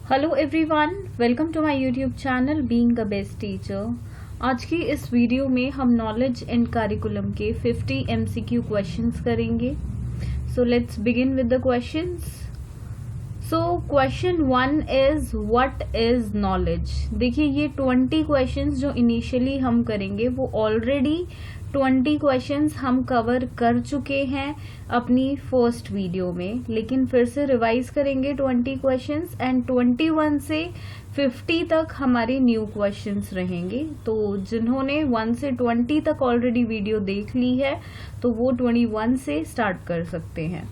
Hello everyone, welcome to my YouTube channel being a best teacher. आज की इस video में हम नॉलेज एंड करिकुलम के 50 एमसीक्यू क्वेश्चंस करेंगे। So let's begin with the questions. So question 1 is what is knowledge. देखिए, ये 20 questions जो इनिशियली हम करेंगे वो ऑलरेडी 20 क्वेश्चंस हम कवर कर चुके हैं अपनी फर्स्ट वीडियो में, लेकिन फिर से रिवाइज करेंगे 20 क्वेश्चंस एंड 21 से 50 तक हमारे न्यू क्वेश्चंस रहेंगे। तो जिन्होंने 1 से 20 तक ऑलरेडी वीडियो देख ली है तो वो 21 से स्टार्ट कर सकते हैं।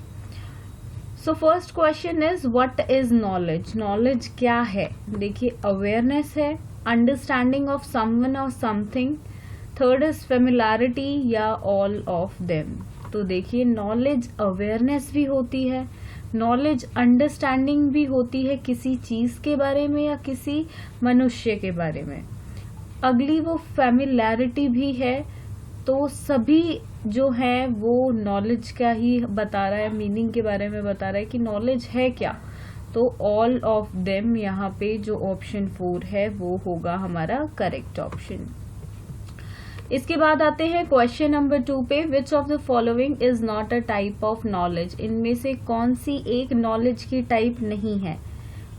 So first question is what is knowledge. Knowledge क्या है? देखिए, अवेयरनेस है, अंडरस्टैंडिंग ऑफ समवन और समथिंग। थर्ड इज फेमिलियरिटी या ऑल ऑफ देम। तो देखिए, नॉलेज अवेयरनेस भी होती है, नॉलेज अंडरस्टैंडिंग भी होती है किसी चीज के बारे में या किसी मनुष्य के बारे में। अगली वो फेमिलियरिटी भी है। तो सभी जो है वो नॉलेज का ही बता रहा है, मीनिंग के बारे में बता रहा है कि नॉलेज है क्या। तो ऑल ऑफ देम, यहाँ पे जो ऑप्शन 4 है वो होगा हमारा करेक्ट ऑप्शन। इसके बाद आते हैं क्वेश्चन नंबर 2 पे। विच of the following is not a type of knowledge. इनमें से कौन सी एक नॉलेज की टाइप नहीं है?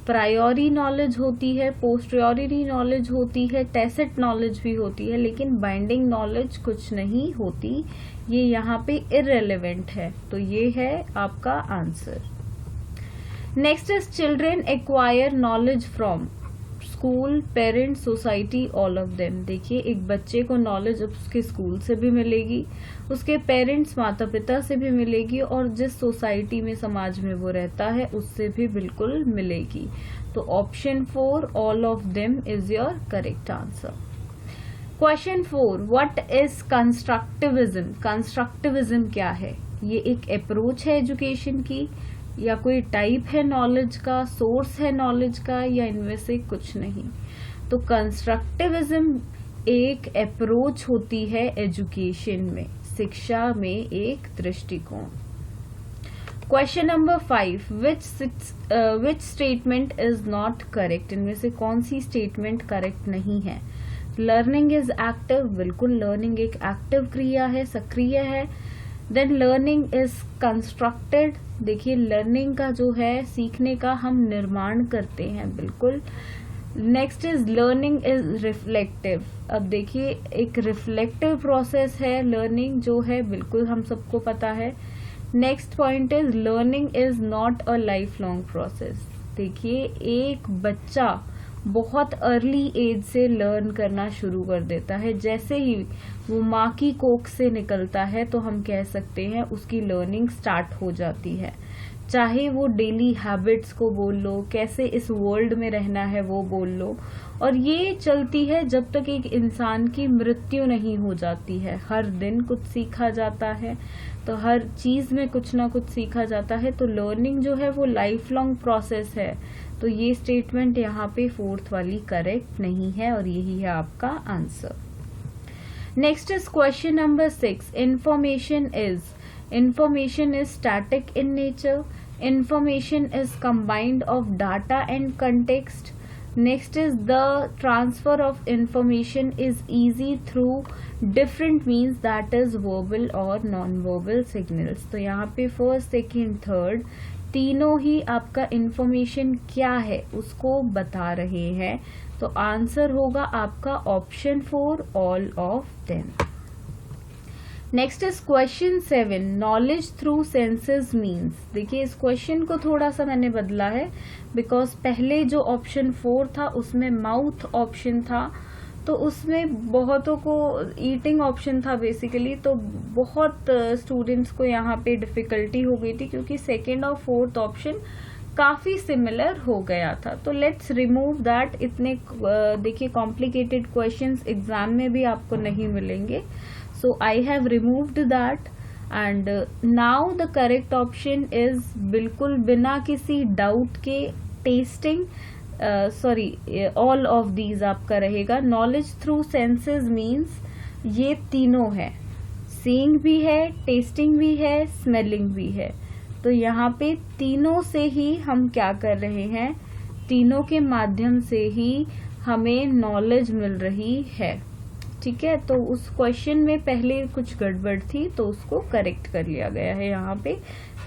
प्रायोरी नॉलेज होती है, पोस्टरियोरी नॉलेज होती है, टैसिट नॉलेज भी होती है, लेकिन बाइंडिंग नॉलेज कुछ नहीं होती। ये यहाँ पे इररेलेवेंट है, तो ये है आपका answer. Next is children acquire knowledge from school, parents, society, all of them. देखिए, एक बच्चे को नॉलेज उसके स्कूल से भी मिलेगी, उसके पेरेंट्स माता पिता से भी मिलेगी, और जिस सोसाइटी में, समाज में वो रहता है उससे भी बिल्कुल मिलेगी। तो option 4 all of them is your correct answer. Question 4 what is constructivism. Constructivism क्या है? ये एक अप्रोच है एजुकेशन की, या कोई टाइप है नॉलेज का, सोर्स है नॉलेज का, या इनमें से कुछ नहीं। तो कंस्ट्रक्टिविज्म एक अप्रोच होती है एजुकेशन में, शिक्षा में एक दृष्टिकोण। Question number 5 which statement is not correct. इनमें से कौन सी स्टेटमेंट करेक्ट नहीं है? Learning is active. बिल्कुल, लर्निंग एक एक्टिव क्रिया है, सक्रिय है। Then learning is constructed. देखिए, लर्निंग का जो है, सीखने का हम निर्माण करते हैं, बिल्कुल। Next is learning is reflective. अब देखिए, एक रिफ्लेक्टिव प्रोसेस है लर्निंग जो है, बिल्कुल हम सबको पता है। Next point is learning is not a life long process. देखिए, एक बच्चा बहुत अर्ली एज से लर्न करना शुरू कर देता है। जैसे ही वो माँ की कोख से निकलता है तो हम कह सकते हैं उसकी लर्निंग स्टार्ट हो जाती है। चाहे वो डेली हैबिट्स को बोल लो, कैसे इस वर्ल्ड में रहना है वो बोल लो, और ये चलती है जब तक एक इंसान की मृत्यु नहीं हो जाती है। हर दिन कुछ सीखा जाता है, तो हर चीज में कुछ ना कुछ सीखा जाता है। तो लर्निंग जो है वो लाइफ लॉन्ग प्रोसेस है। तो ये स्टेटमेंट यहाँ पे 4th वाली करेक्ट नहीं है, और यही है आपका answer. Next is question number 6 information is static in nature. Information is combined of data and context. Next is the transfer of information is easy through different means, that is verbal or non-verbal signals. तो यहाँ पे first, second, third तीनों ही आपका information क्या है उसको बता रहे हैं। तो आंसर होगा आपका option 4 all of them. Next is question 7 knowledge through senses means. देखिए, इस क्वेश्चन को थोड़ा सा मैंने बदला है, बिकॉज पहले जो ऑप्शन 4 था उसमें माउथ ऑप्शन था, तो उसमें बहुतों को ईटिंग ऑप्शन था बेसिकली। तो बहुत स्टूडेंट्स को यहाँ पे डिफिकल्टी हो गई थी, क्योंकि सेकेंड और फोर्थ ऑप्शन काफी सिमिलर हो गया था। तो लेट्स रिमूव दैट। इतने देखिए कॉम्प्लिकेटेड क्वेश्चंस एग्जाम में भी आपको नहीं मिलेंगे। So I have removed that and now the correct option is बिल्कुल बिना किसी डाउट के टेस्टिंग, ऑल ऑफ दीज आपका रहेगा। नॉलेज थ्रू सेंसेस मीन्स ये तीनों है, सीइंग भी है, टेस्टिंग भी है, स्मेलिंग भी है। तो यहाँ पे तीनों से ही हम क्या कर रहे हैं, तीनों के माध्यम से ही हमें नॉलेज मिल रही है। ठीक है, तो उस क्वेश्चन में पहले कुछ गड़बड़ थी तो उसको करेक्ट कर लिया गया है यहाँ पे।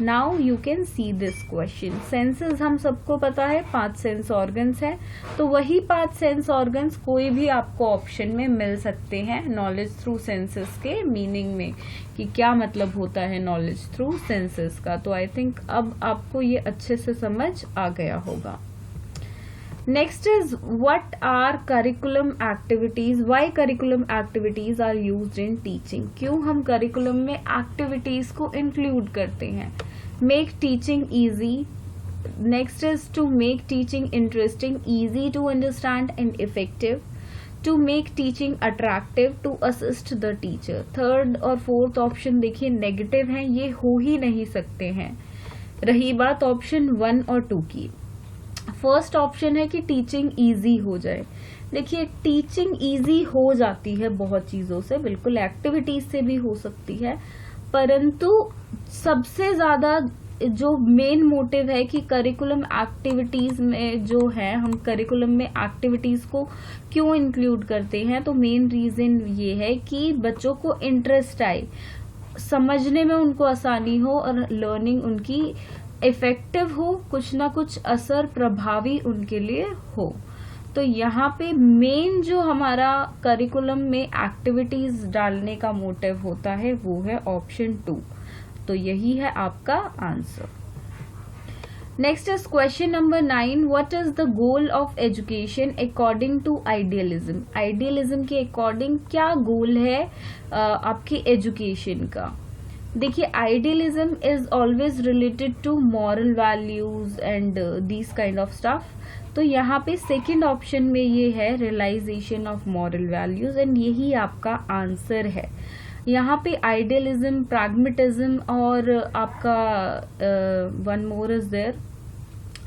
Now you can see this question. Senses हम सबको पता है 5 सेंस ऑर्गन्स है, तो वही 5 सेंस ऑर्गन्स कोई भी आपको ऑप्शन में मिल सकते हैं नॉलेज थ्रू सेंसेस के मीनिंग में, कि क्या मतलब होता है नॉलेज थ्रू सेंसेस का। तो आई थिंक अब आपको ये अच्छे से समझ आ गया होगा। Next is what are curriculum activities? Why curriculum activities are used in teaching? क्यों हम curriculum में activities को include करते हैं? Make teaching easy. Next is to make teaching interesting, easy to understand and effective. To make teaching attractive, to assist the teacher. Third और fourth option देखिए negative हैं, ये हो ही नहीं सकते हैं। रही बात ऑप्शन 1 और 2 की। फर्स्ट ऑप्शन है कि टीचिंग इजी हो जाए। देखिए टीचिंग इजी हो जाती है बहुत चीजों से, बिल्कुल एक्टिविटीज से भी हो सकती है, परंतु सबसे ज्यादा जो मेन मोटिव है कि करिकुलम एक्टिविटीज में जो है, हम करिकुलम में एक्टिविटीज को क्यों इंक्लूड करते हैं, तो मेन रीजन ये है कि बच्चों को इंटरेस्ट आए, समझने में उनको आसानी हो और लर्निंग उनकी इफेक्टिव हो, कुछ ना कुछ असर प्रभावी उनके लिए हो। तो यहाँ पे मेन जो हमारा करिकुलम में एक्टिविटीज डालने का मोटिव होता है वो है ऑप्शन 2। तो यही है आपका answer. Next is question number 9। What is the goal of education according to idealism? Idealism के अकॉर्डिंग क्या गोल है आपके एजुकेशन का? देखिए idealism is always related to moral values and these kind of stuff. तो यहाँ पे सेकंड ऑप्शन में ये है realisation of moral values, and यही आपका आंसर है। यहाँ पे आइडियलिज्म, प्रैग्मेटिज्म और आपका one more is there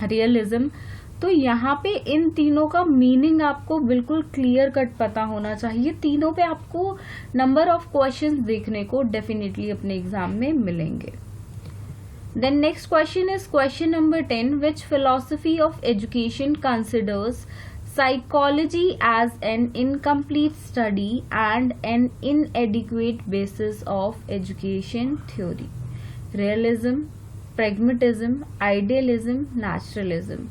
realism. तो यहाँ पे इन तीनों का मीनिंग आपको बिल्कुल क्लियर कट पता होना चाहिए। तीनों पे आपको नंबर ऑफ क्वेश्चंस देखने को डेफिनेटली अपने एग्जाम में मिलेंगे। Then next question is question number 10। Which philosophy of education considers psychology as an incomplete study and an inadequate basis of education theory? Realism, pragmatism, idealism, naturalism.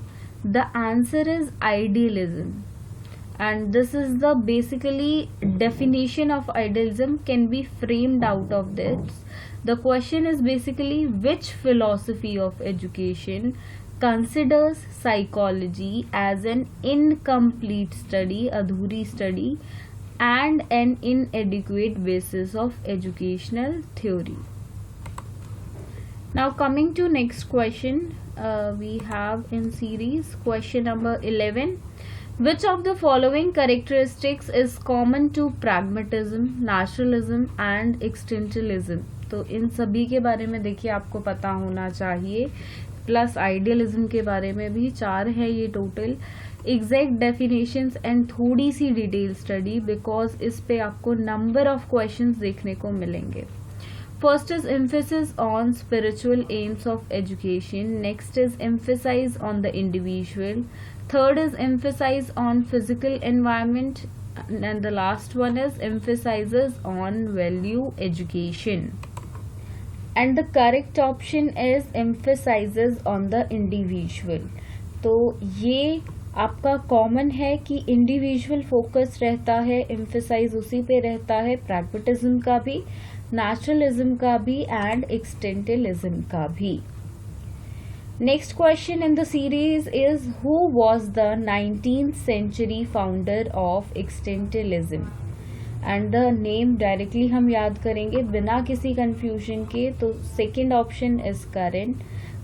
The answer is idealism, and this is the basically definition of idealism can be framed out of this. The question is basically which philosophy of education considers psychology as an incomplete study, adhuri study, and an inadequate basis of educational theory. Now coming to next question, we have in series question number 11. Which of the following characteristics is common to pragmatism, naturalism and existentialism? तो इन सभी के बारे में देखिए आपको पता होना चाहिए, प्लस आइडियलिज्म के बारे में भी 4 है ये टोटल। एग्जैक्ट डेफिनेशंस एंड थोड़ी सी डिटेल स्टडी, बिकॉज इस पे आपको नंबर ऑफ क्वेश्चंस देखने को मिलेंगे। First is emphasis on spiritual aims of education. Next is emphasis on the individual. Third is emphasis on physical environment. And the last one is emphasizes on value education. And the correct option is emphasizes on the individual. तो ये आपका common है कि individual focus रहता है, emphasise उसी पे रहता है, प्रैग्मेटिज्म का भी, नेचुरलिज्म का भी एंड एक्सटेंटिलिज्म का भी। Next question in the series is who was the 19th century founder of existentialism? And the name directly हम याद करेंगे बिना किसी कंफ्यूजन के। तो second option is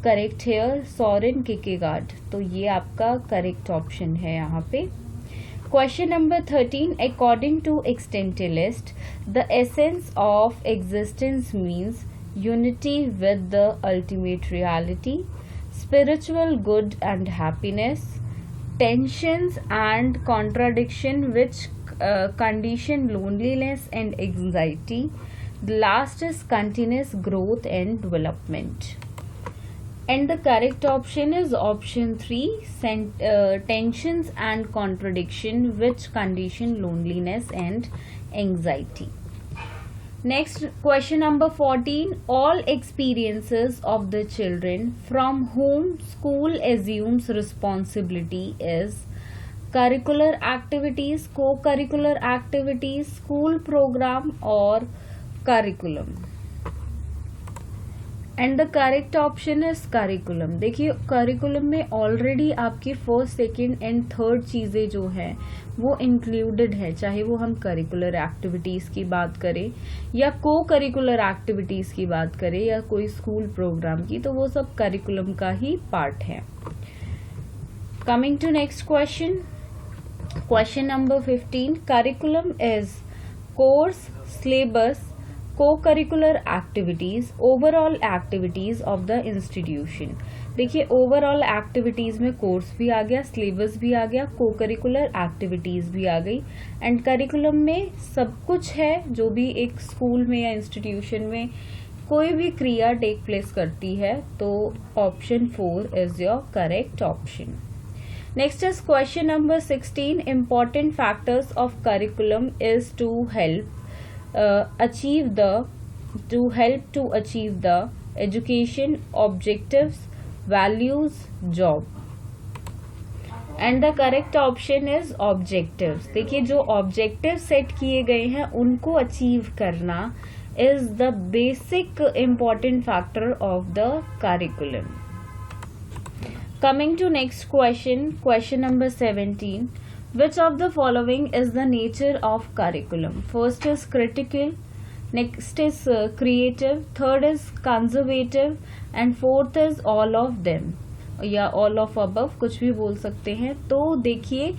correct here, Soren Kierkegaard. तो ये आपका करेक्ट ऑप्शन है यहाँ पे। Question number 13. According to existentialist, the essence of existence means unity with the ultimate reality, spiritual good and happiness, tensions and contradiction which condition loneliness and anxiety. The last is continuous growth and development. And the correct option is option 3, tensions and contradiction which condition loneliness and anxiety. Next, question number 14. All experiences of the children from whom school assumes responsibility is curricular activities, co-curricular activities, school program or curriculum. And the correct option is curriculum. देखिए curriculum में already आपकी first, second and third चीज़ें जो हैं वो included है, चाहे वो हम करिकुलर एक्टिविटीज़ की बात करें या को करिकुलर एक्टिविटीज़ की बात करें या कोई स्कूल प्रोग्राम की, तो वो सब करिकुलम का ही पार्ट है. Coming to next question, question number 15. Curriculum is course, syllabus, co-curricular activities, overall activities of the institution. देखिए ओवरऑल एक्टिविटीज़ में कोर्स भी आ गया, सिलेबस भी आ गया, को करिकुलर एक्टिविटीज़ भी आ गई एंड करिकुलम में सब कुछ है जो भी एक स्कूल में या इंस्टीट्यूशन में कोई भी क्रिया टेक प्लेस करती है. तो option 4 is your correct option. Next is question number 16. Important factors of curriculum is to help achieve the education objectives, values, job. And the correct option is objectives. देखिए जो objectives set किए गए हैं उनको achieve करना is the basic important factor of the curriculum. Coming to next question, question number 17. Which of the following is the nature of curriculum? First is critical, next is creative, third is conservative and fourth is all of them या all of above, कुछ भी बोल सकते हैं. तो देखिए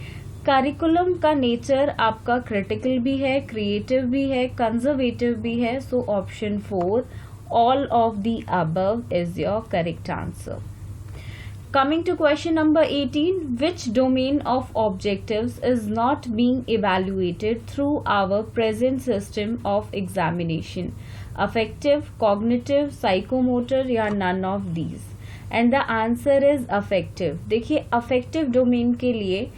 curriculum का nature आपका क्रिटिकल भी है, क्रिएटिव भी है, कंजर्वेटिव भी है. So option 4 all of the above is your correct answer. Coming to question number 18. Which domain of objectives is not being evaluated through our present system of examination? Affective, cognitive, psychomotor या none of these? And the answer is affective. देखिए affective domain के लिए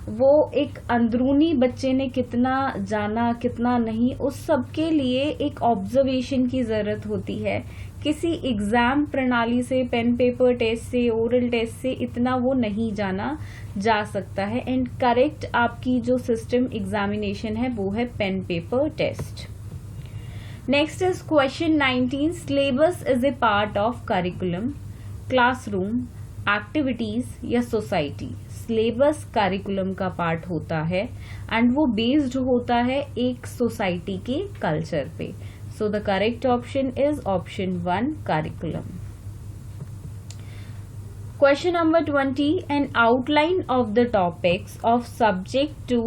वो एक अंदरूनी बच्चे ने कितना जाना कितना नहीं, उस सब के लिए एक ऑब्जर्वेशन की ज़रूरत होती है. किसी एग्ज़ाम प्रणाली से, पेन पेपर टेस्ट से, ओरल टेस्ट से इतना वो नहीं जाना जा सकता है. एंड करेक्ट आपकी जो सिस्टम एग्जामिनेशन है वो है pen paper test. Next is question 19. Syllabus is a part of curriculum, classroom, activities या सोसाइटी? सिलेबस करिकुलम का पार्ट होता है एंड वो बेस्ड होता है एक सोसाइटी के कल्चर पे. So the correct option is option 1, curriculum. Question number 20. An outline of the topics of subject to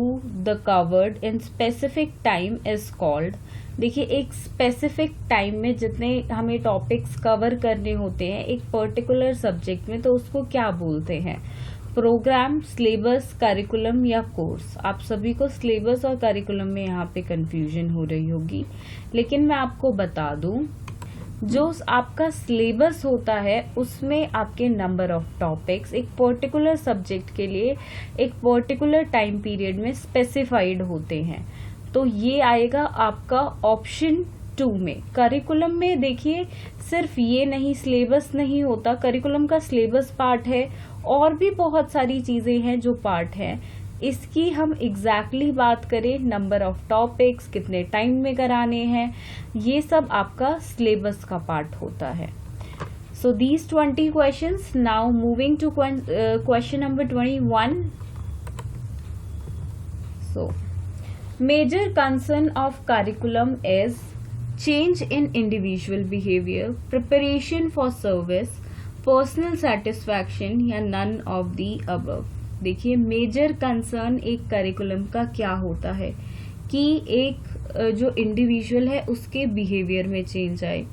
the covered in specific time is called. देखिए एक स्पेसिफिक टाइम में जितने हमें टॉपिक्स कवर करने होते हैं एक पर्टिकुलर सब्जेक्ट में, तो उसको क्या बोलते हैं? प्रोग्राम, सिलेबस, करिकुलम या कोर्स? आप सभी को सिलेबस और करिकुलम में यहाँ पे कंफ्यूजन हो रही होगी, लेकिन मैं आपको बता दूं जो आपका सिलेबस होता है उसमें आपके नंबर ऑफ टॉपिक्स एक पर्टिकुलर सब्जेक्ट के लिए एक पर्टिकुलर टाइम पीरियड में स्पेसिफाइड होते हैं. तो ये आएगा आपका ऑप्शन 2 में. करिकुलम में देखिए सिर्फ ये नहीं, सिलेबस नहीं होता, करिकुलम का सिलेबस पार्ट है और भी बहुत सारी चीज़ें हैं जो पार्ट हैं. इसकी हम एग्जैक्टली बात करें, नंबर ऑफ टॉपिक्स कितने टाइम में कराने हैं, ये सब आपका सिलेबस का पार्ट होता है. So these 20 questions. Now moving to question number 21. So major concern of curriculum is change in individual behavior, preparation for service, personal satisfaction या none of the above. देखिए मेजर कंसर्न एक curriculum का क्या होता है कि एक जो इंडिविजुअल है उसके बिहेवियर में चेंज आए,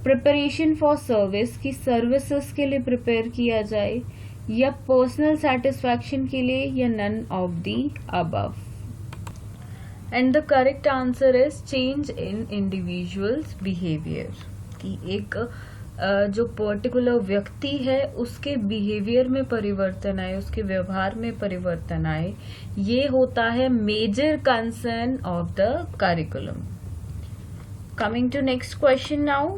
प्रिपरेशन फॉर सर्विस की सर्विसेज के लिए प्रिपेयर किया जाए, या पर्सनल सेटिस्फैक्शन के लिए, या none of the above. And the correct answer is change in individuals behaviour. कि एक जो पर्टिकुलर व्यक्ति है उसके बिहेवियर में परिवर्तन आए, उसके व्यवहार में परिवर्तन आए, ये होता है major concern of the curriculum. Coming to next question now.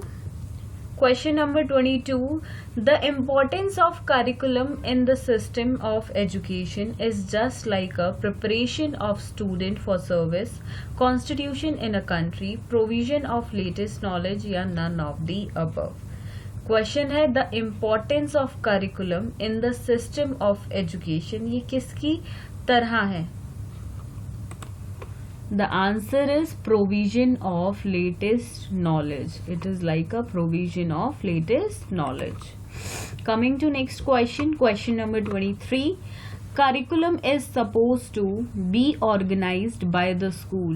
Question number 22. The importance of curriculum in the system of education is just like a preparation of student for service, constitution in a country, provision of latest knowledge या none of the above. Question है the importance of curriculum in the system of education. ये किसकी तरह है? The answer is provision of latest knowledge. It is like a provision of latest knowledge. Coming to next question, question number 23. Curriculum is supposed to be organized by the school,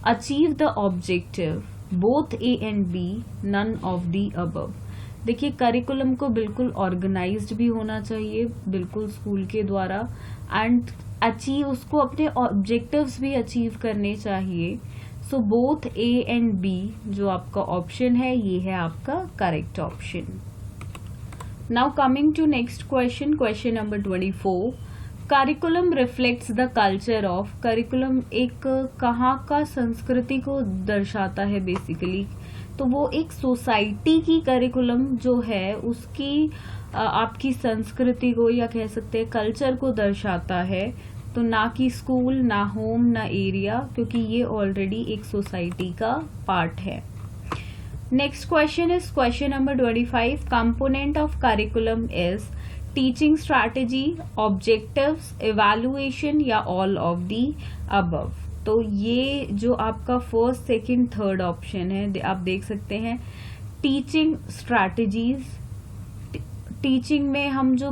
achieve the objective, both A and B, none of the above. देखिए curriculum को बिल्कुल organised भी होना चाहिए, बिल्कुल school के द्वारा, and achieve उसको अपने ऑब्जेक्टिव्स भी अचीव करने चाहिए. So both A and B जो आपका ऑप्शन है ये है आपका correct option. Now coming to next question, question number 24. Curriculum reflects the culture of. Curriculum एक कहाँ का संस्कृति को दर्शाता है बेसिकली, तो वो एक सोसाइटी की करिकुलम जो है उसकी आपकी संस्कृति को या कह सकते हैं कल्चर को दर्शाता है, तो ना कि स्कूल, ना होम, ना एरिया, क्योंकि ये ऑलरेडी एक सोसाइटी का पार्ट है. Next question is question number 25. Component of curriculum is teaching strategy, objectives, evaluation या ऑल ऑफ दी अबव. तो ये जो आपका फर्स्ट, सेकंड, थर्ड ऑप्शन है आप देख सकते हैं. टीचिंग स्ट्रैटेजीज, टीचिंग में हम जो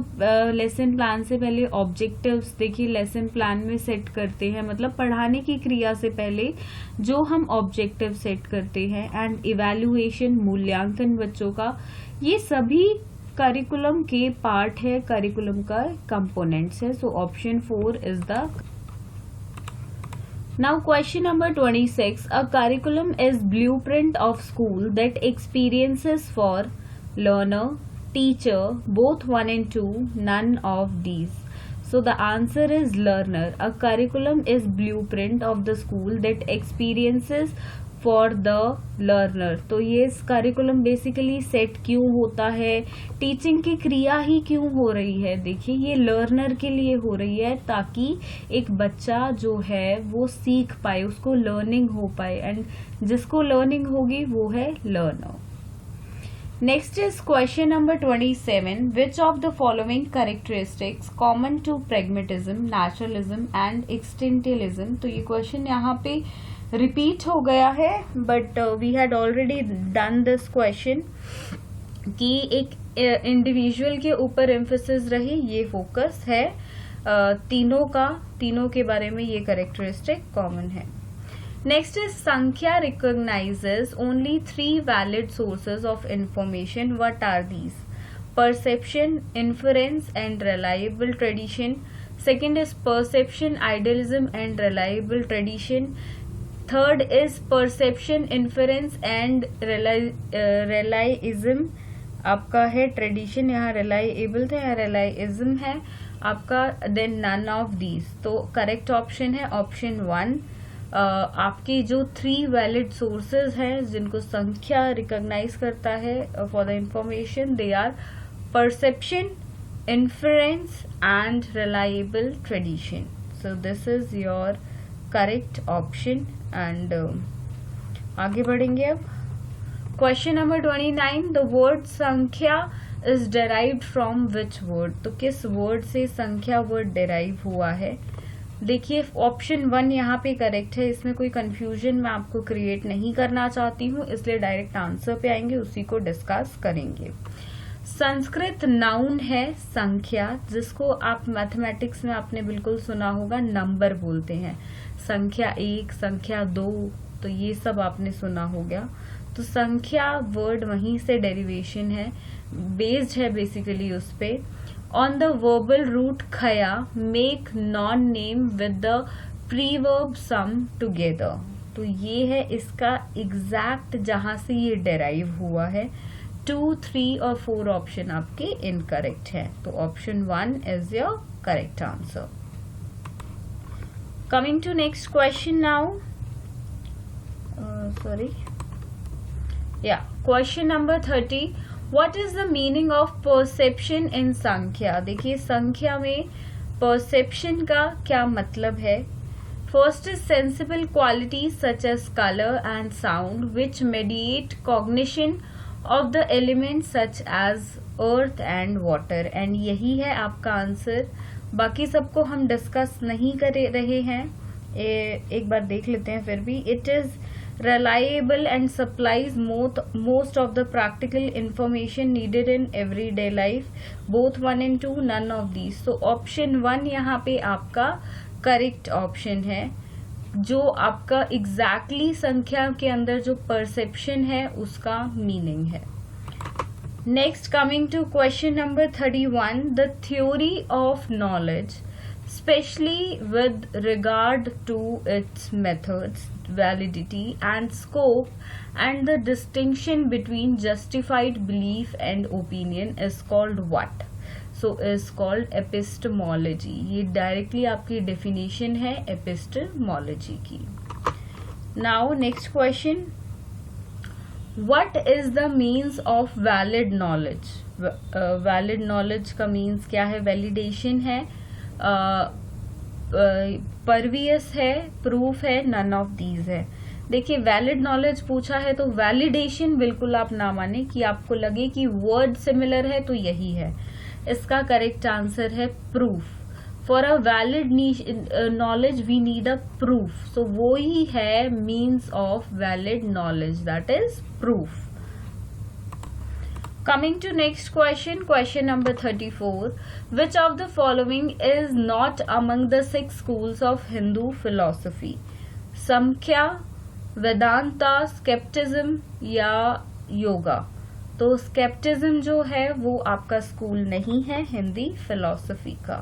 लेसन प्लान से पहले ऑब्जेक्टिव्स देखिए लेसन प्लान में सेट करते हैं, मतलब पढ़ाने की क्रिया से पहले जो हम ऑब्जेक्टिव सेट करते हैं, एंड इवैल्यूएशन, मूल्यांकन बच्चों का, ये सभी करिकुलम के पार्ट है, करिकुलम का कंपोनेंट्स है. So option 4 is the. Now question number 26. A curriculum is blueprint of school that experiences for learner, teacher, both 1 and 2, none of these. So the answer is learner. A curriculum is blueprint of the school that experiences for the learner. तो ये curriculum basically set क्यों होता है, teaching की क्रिया ही क्यों हो रही है, देखिए ये लर्नर के लिए हो रही है ताकि एक बच्चा जो है वो सीख पाए, उसको लर्निंग हो पाए, एंड जिसको लर्निंग होगी वो है learner. Next is question number 27. Which of the following characteristics common to pragmatism, naturalism and existentialism. तो ये क्वेश्चन यहाँ पे रिपीट हो गया है, but we had already done this question कि एक इंडिविजुअल के ऊपर एम्फेसिस रहे, ये फोकस है तीनों के बारे में ये कैरेक्टरिस्टिक कॉमन है. Next is Samkhya recognises only 3 valid sources of information. What are these? Perception, inference and reliable tradition. Second is perception, idealism and reliable tradition. Third is perception, inference and realism. आपका है tradition, यहाँ reliable था, यहाँ realism है आपका. Then none of these. तो correct option है option 1. आपकी जो 3 वैलिड सोर्सेज हैं जिनको संख्या रिकॉग्नाइज करता है for the information, they our perception, inference and reliable tradition. So this is your correct option. And आगे बढ़ेंगे अब. Question number 29. द वर्ड संख्या is derived from which word. तो किस वर्ड से संख्या वर्ड डेराइव हुआ है? देखिए ऑप्शन 1 यहाँ पे करेक्ट है, इसमें कोई कंफ्यूजन मैं आपको क्रिएट नहीं करना चाहती हूँ, इसलिए डायरेक्ट आंसर पे आएंगे, उसी को डिस्कस करेंगे. संस्कृत नाउन है संख्या, जिसको आप मैथमेटिक्स में आपने बिल्कुल सुना होगा, नंबर बोलते हैं. संख्या 1, संख्या 2, तो ये सब आपने सुना हो गया. तो संख्या वर्ड वहीं से डेरिवेशन है, बेस्ड है बेसिकली उस पे. ऑन द वर्बल रूट खया, make noun name with the preverb सम टुगेदर. तो ये है इसका एग्जैक्ट जहां से ये डेराइव हुआ है. 2, 3 और 4 ऑप्शन आपके इनकरेक्ट हैं, तो option 1 is your correct answer. Coming to next question now. Question number 30. What is the meaning of perception in Samkhya? देखिए संख्या में परसेप्शन का क्या मतलब है. First is sensible qualities such as colour and sound which mediate cognition of the element such as earth and water. And यही है आपका answer. बाकी सबको हम डिस्कस नहीं कर रहे हैं, एक बार देख लेते हैं फिर भी. It is reliable and supplies most of the practical information needed in everyday life. Both 1 and 2, none of these. So option 1 यहाँ पे आपका करेक्ट ऑप्शन है, जो आपका एग्जैक्टली संख्या के अंदर जो परसेप्शन है उसका मीनिंग है. Next coming to question number 31. The theory of knowledge especially with regard to its methods, validity and scope, and the distinction between justified belief and opinion is called what? So is called epistemology. ये directly आपकी definition है epistemology की. Now next question. What is the means of valid knowledge? Valid knowledge का means क्या है? Validation है, pervious है, proof है, नन ऑफ दीज है. देखिए वैलिड नॉलेज पूछा है तो वैलिडेशन बिल्कुल आप ना माने कि आपको लगे कि वर्ड सिमिलर है तो यही है. इसका करेक्ट आंसर है proof. For a valid knowledge we need a proof. So वो ही है means of valid knowledge, that is proof. Coming to next question, question number 34. Which of the following is not among the 6 schools of Hindu philosophy? Samkhya, Vedanta, Skepticism या योगा. तो scepticism जो है वो आपका school नहीं है हिंदी फिलॉसफी का.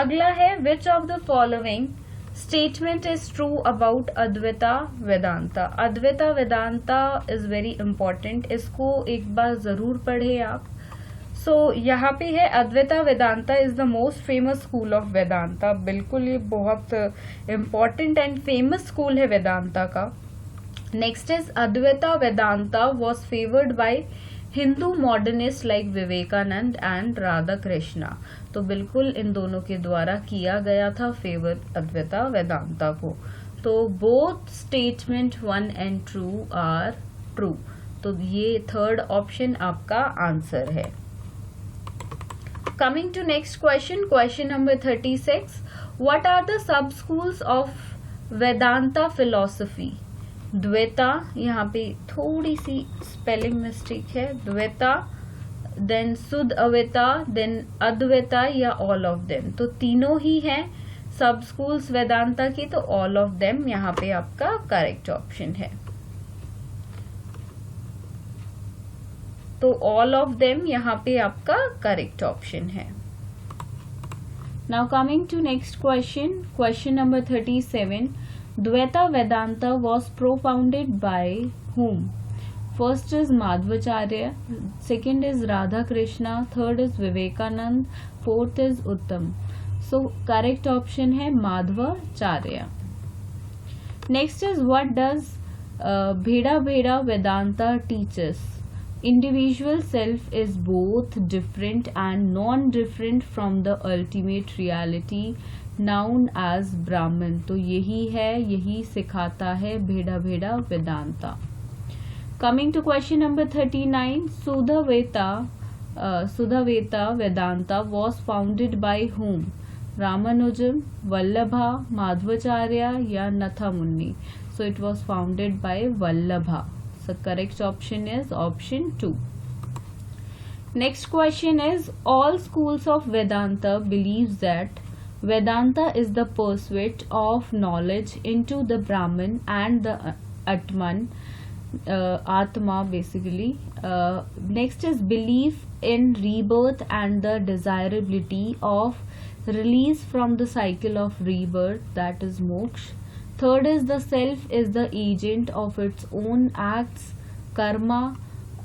अगला है which of the following statement is true about Advaita Vedanta? Advaita Vedanta is very important. इसको एक बार जरूर पढ़े आप. So यहाँ पे है Advaita Vedanta is the most famous school of Vedanta. बिल्कुल ये बहुत important and famous school है वेदांता का. Next is Advaita Vedanta was favored by Hindu modernist like Vivekananda and Radha Krishna. तो बिल्कुल इन दोनों के द्वारा किया गया था फेवर अद्वैता वेदांता को. तो both statement 1 and 2 are true. तो ये थर्ड ऑप्शन आपका आंसर है. Coming to next question, question number 36. What are the sub schools of Vedanta philosophy? Dvaita, यहाँ पे थोड़ी सी स्पेलिंग मिस्टेक है, द्वैता, देन शुद्ध अवैता, देन अद्वैता या ऑल ऑफ देम. तो तीनों ही हैं सब स्कूल्स वेदांता की, तो ऑल ऑफ देम यहाँ पे आपका करेक्ट ऑप्शन है. तो ऑल ऑफ देम यहाँ पे आपका करेक्ट ऑप्शन है. Now coming to next question, question number 37. Dvaita Vedanta was propounded by whom? First is Madhvacharya, second is Radha Krishna, third is Vivekanand, fourth is Uttam. So correct option है Madhvacharya. Next is what does Bheda Bheda Vedanta teaches? Individual self is both different and non-different from the ultimate reality known as Brahman. तो यही है, यही सिखाता है Bhedabheda Vedanta. Coming to question number 39. Shuddhadvaita Vedanta was founded by whom? Ramanujam, Vallabha, Madhvacharya या Nathamuni. So it was founded by Vallabha. So correct option is option 2. Next question is all schools of Vedanta believes that Vedanta is the pursuit of knowledge into the Brahman and the Atman, Atma basically. Next is belief in rebirth and the desirability of release from the cycle of rebirth, that is moksha. Third is the self is the agent of its own acts, karma,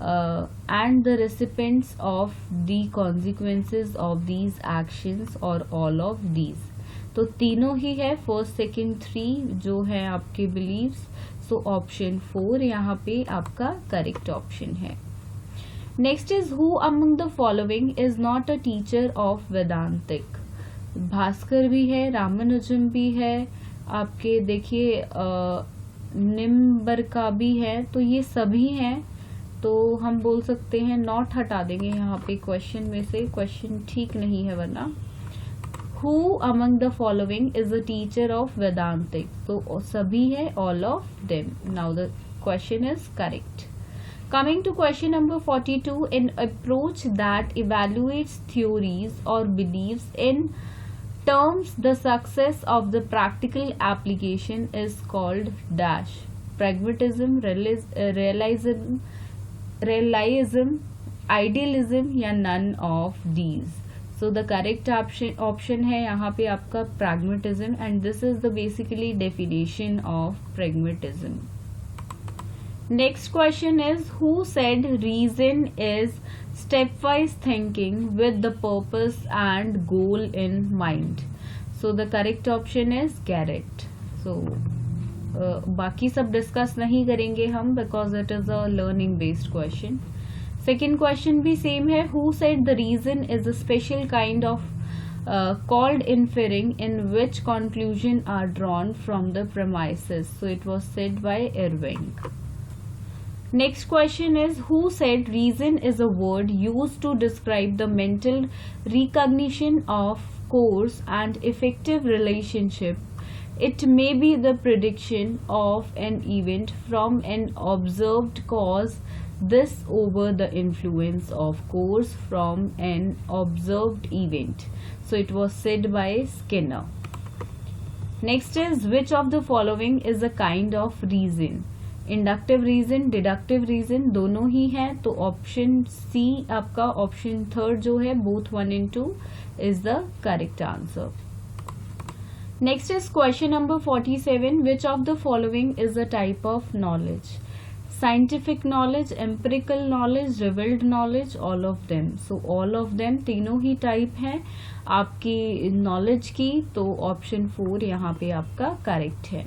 and the recipients of the consequences of these actions or all of these. तो तीनों ही है, first second three जो है आपके beliefs. So option 4 यहाँ पे आपका correct option है. Next is who among the following is not a teacher of Vedantic. Bhaskar भी है, रामानुजम भी है, आपके देखिए निम्बरका भी है, तो ये सभी हैं. तो हम बोल सकते हैं नॉट हटा देंगे यहाँ पे क्वेश्चन में से, क्वेश्चन ठीक नहीं है वरना. Who among the following is a teacher of Vedantic, तो सभी है, all of them. Now the question is correct. Coming to question number 42, an approach that evaluates theories or beliefs in terms the success of the practical application is called dash. Pragmatism, realism, idealism या none of these. So the correct option है यहाँ पे आपका pragmatism, and this is the basically definition of pragmatism. Next question is who said reason is stepwise thinking with the purpose and goal in mind. So the correct option is Garrett. So बाकी सब discuss नहीं करेंगे हम because it is a learning based question. Second question भी same है. Who said the reason is a special kind of called inferring in which conclusion are drawn from the premises. So it was said by Irving. Next question is who said reason is a word used to describe the mental recognition of cause and effective relationship. It may be the prediction of an event from an observed cause, this over the influence of cause from an observed event. So it was said by Skinner. Next is which of the following is a kind of reason. Inductive reason, deductive reason दोनों ही हैं, तो option C आपका option third जो है both 1 and 2 is the correct answer. Next is question number 47. Which of the following is a type of knowledge. Scientific knowledge, empirical knowledge, revealed knowledge, all of them. So all of them तीनों ही type हैं आपकी knowledge की, तो option 4 यहाँ पे आपका correct है.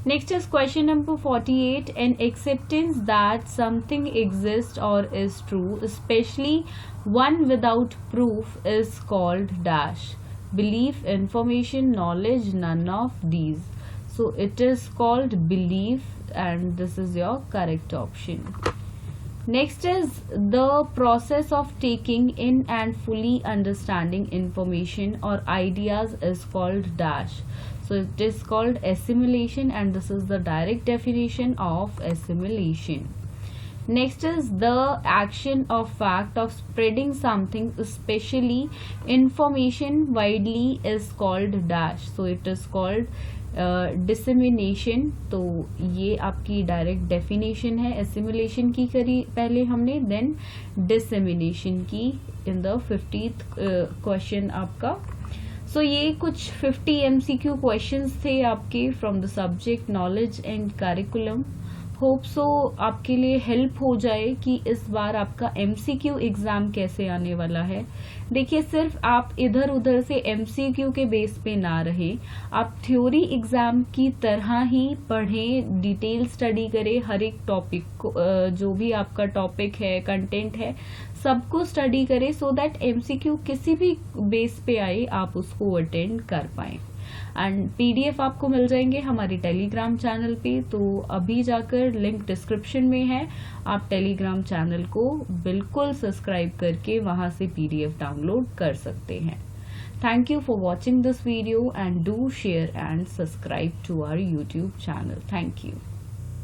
Next is question number 48. An acceptance that something exists or is true, especially one without proof, is called dash. Belief, information, knowledge, none of these. So it is called belief, and this is your correct option. Next is the process of taking in and fully understanding information or ideas is called dash. So it is called assimilation, and this is the direct definition of assimilation. Next is the action of fact of spreading something, especially information widely, is called dash. So it is called dissemination. तो ये आपकी direct definition है. Assimilation की करी पहले हमने, then dissemination की in the 50th question आपका. सो ये कुछ 50 MCQ क्वेश्चंस थे आपके from the subject knowledge and curriculum. Hope so आपके लिए हेल्प हो जाए कि इस बार आपका MCQ एग्जाम कैसे आने वाला है. देखिए सिर्फ आप इधर उधर से MCQ के बेस पे ना रहे, आप थ्योरी एग्जाम की तरह ही पढ़ें, डिटेल स्टडी करें, हर एक टॉपिक को, जो भी आपका टॉपिक है, कंटेंट है, सबको स्टडी करें, सो दैट MCQ किसी भी बेस पे आए आप उसको अटेंड कर पाएं. एंड PDF आपको मिल जाएंगे हमारे टेलीग्राम चैनल पे, तो अभी जाकर लिंक डिस्क्रिप्शन में है, आप टेलीग्राम चैनल को बिल्कुल सब्सक्राइब करके वहां से PDF डाउनलोड कर सकते हैं. Thank you for watching this video and do share and subscribe to our YouTube channel. Thank you.